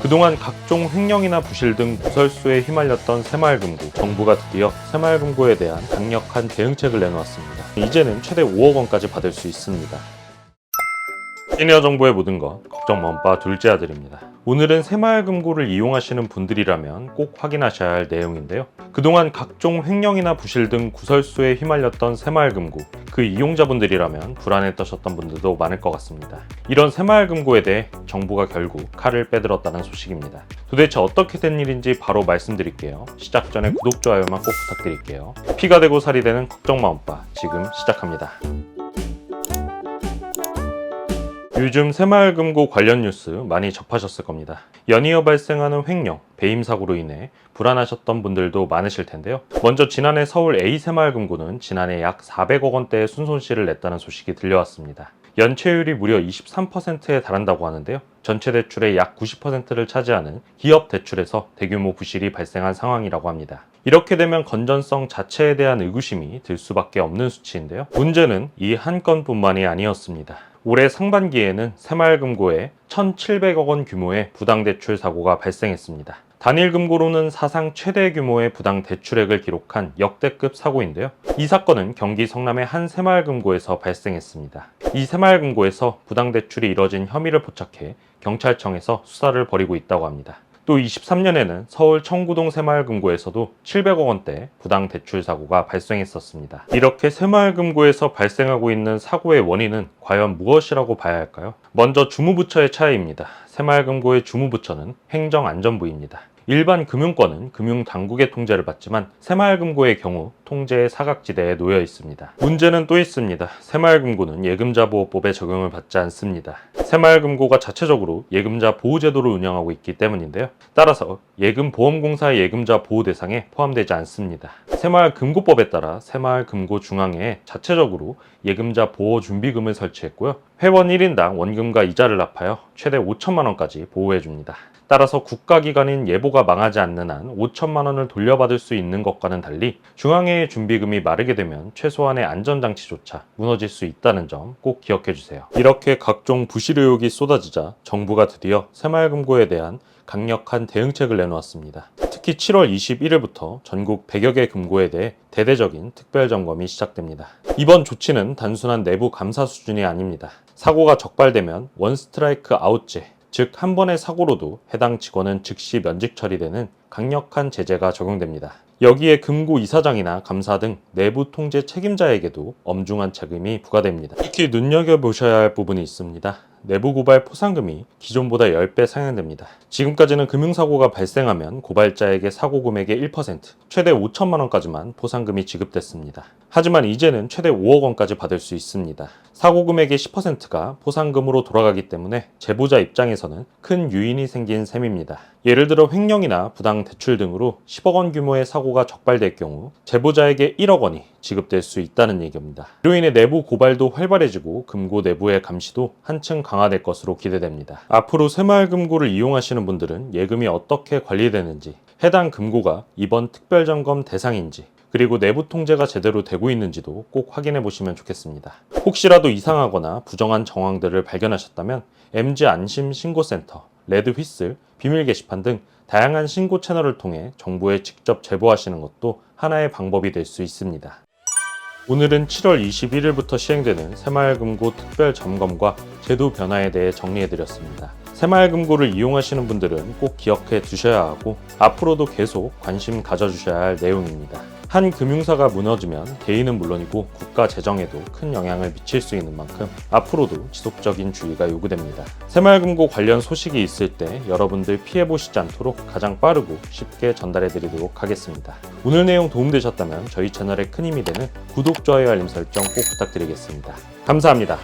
그동안 각종 횡령이나 부실 등 구설수에 휘말렸던 새마을금고, 정부가 드디어 새마을금고에 대한 강력한 대응책을 내놓았습니다. 이제는 최대 5억 원까지 받을 수 있습니다. 시니어 정보의 모든 것, 걱정 먼바 둘째 아들입니다. 오늘은 새마을금고를 이용하시는 분들이라면 꼭 확인하셔야 할 내용인데요. 그동안 각종 횡령이나 부실 등 구설수에 휘말렸던 새마을금고, 그 이용자분들이라면 불안에 떠셨던 분들도 많을 것 같습니다. 이런 새마을금고에 대해 정부가 결국 칼을 빼들었다는 소식입니다. 도대체 어떻게 된 일인지 바로 말씀드릴게요. 시작 전에 구독, 좋아요만 꼭 부탁드릴게요. 피가 되고 살이 되는 걱정 마음바, 지금 시작합니다. 요즘 새마을금고 관련 뉴스 많이 접하셨을 겁니다. 연이어 발생하는 횡령, 배임 사고로 인해 불안하셨던 분들도 많으실 텐데요. 먼저 지난해 서울 A새마을금고는 지난해 약 400억 원대의 순손실을 냈다는 소식이 들려왔습니다. 연체율이 무려 23%에 달한다고 하는데요. 전체 대출의 약 90%를 차지하는 기업 대출에서 대규모 부실이 발생한 상황이라고 합니다. 이렇게 되면 건전성 자체에 대한 의구심이 들 수밖에 없는 수치인데요. 문제는 이 한 건뿐만이 아니었습니다. 올해 상반기에는 새마을금고에 1,700억 원 규모의 부당대출 사고가 발생했습니다. 단일 금고로는 사상 최대 규모의 부당 대출액을 기록한 역대급 사고인데요. 이 사건은 경기 성남의 한 새마을금고에서 발생했습니다. 이 새마을금고에서 부당 대출이 이뤄진 혐의를 포착해 경찰청에서 수사를 벌이고 있다고 합니다. 또 23년에는 서울 청구동 새마을금고에서도 700억 원대 부당 대출 사고가 발생했었습니다. 이렇게 새마을금고에서 발생하고 있는 사고의 원인은 과연 무엇이라고 봐야 할까요? 먼저 주무부처의 차이입니다. 새마을금고의 주무부처는 행정안전부입니다. 일반 금융권은 금융당국의 통제를 받지만 새마을금고의 경우 통제의 사각지대에 놓여 있습니다. 문제는 또 있습니다. 새마을금고는 예금자보호법에 적용을 받지 않습니다. 새마을금고가 자체적으로 예금자 보호제도를 운영하고 있기 때문인데요. 따라서 예금보험공사의 예금자 보호 대상에 포함되지 않습니다. 새마을금고법에 따라 새마을금고 중앙회에 자체적으로 예금자 보호 준비금을 설치했고요. 회원 1인당 원금과 이자를 납하여 최대 5천만 원까지 보호해줍니다. 따라서 국가기관인 예보가 망하지 않는 한 5천만 원을 돌려받을 수 있는 것과는 달리 중앙회의 준비금이 마르게 되면 최소한의 안전장치조차 무너질 수 있다는 점 꼭 기억해주세요. 이렇게 각종 부실 의혹이 쏟아지자 정부가 드디어 새마을금고에 대한 강력한 대응책을 내놓았습니다. 특히 7월 21일부터 전국 100여 개 금고에 대해 대대적인 특별점검이 시작됩니다. 이번 조치는 단순한 내부 감사 수준이 아닙니다. 사고가 적발되면 원스트라이크 아웃제, 즉 한 번의 사고로도 해당 직원은 즉시 면직 처리되는 강력한 제재가 적용됩니다. 여기에 금고 이사장이나 감사 등 내부 통제 책임자에게도 엄중한 책임이 부과됩니다. 특히 눈여겨보셔야 할 부분이 있습니다. 내부 고발 포상금이 기존보다 10배 상향됩니다. 지금까지는 금융사고가 발생하면 고발자에게 사고 금액의 1%, 최대 5천만 원까지만 포상금이 지급됐습니다. 하지만 이제는 최대 5억 원까지 받을 수 있습니다. 사고 금액의 10%가 포상금으로 돌아가기 때문에 제보자 입장에서는 큰 유인이 생긴 셈입니다. 예를 들어 횡령이나 부당 대출 등으로 10억 원 규모의 사고가 적발될 경우 제보자에게 1억 원이 지급될 수 있다는 얘기입니다. 이로 인해 내부 고발도 활발해지고 금고 내부의 감시도 한층 강화될 것으로 기대됩니다. 앞으로 새마을금고를 이용하시는 분들은 예금이 어떻게 관리되는지, 해당 금고가 이번 특별점검 대상인지, 그리고 내부 통제가 제대로 되고 있는지도 꼭 확인해 보시면 좋겠습니다. 혹시라도 이상하거나 부정한 정황들을 발견하셨다면 MG 안심 신고센터, 레드 휘슬, 비밀 게시판 등 다양한 신고 채널을 통해 정부에 직접 제보하시는 것도 하나의 방법이 될 수 있습니다. 오늘은 7월 21일부터 시행되는 새마을금고 특별점검과 제도 변화에 대해 정리해드렸습니다. 새마을금고를 이용하시는 분들은 꼭 기억해 두셔야 하고 앞으로도 계속 관심 가져주셔야 할 내용입니다. 한 금융사가 무너지면 개인은 물론이고 국가 재정에도 큰 영향을 미칠 수 있는 만큼 앞으로도 지속적인 주의가 요구됩니다. 새마을금고 관련 소식이 있을 때 여러분들 피해보시지 않도록 가장 빠르고 쉽게 전달해드리도록 하겠습니다. 오늘 내용 도움되셨다면 저희 채널에 큰 힘이 되는 구독, 좋아요, 알림 설정 꼭 부탁드리겠습니다. 감사합니다.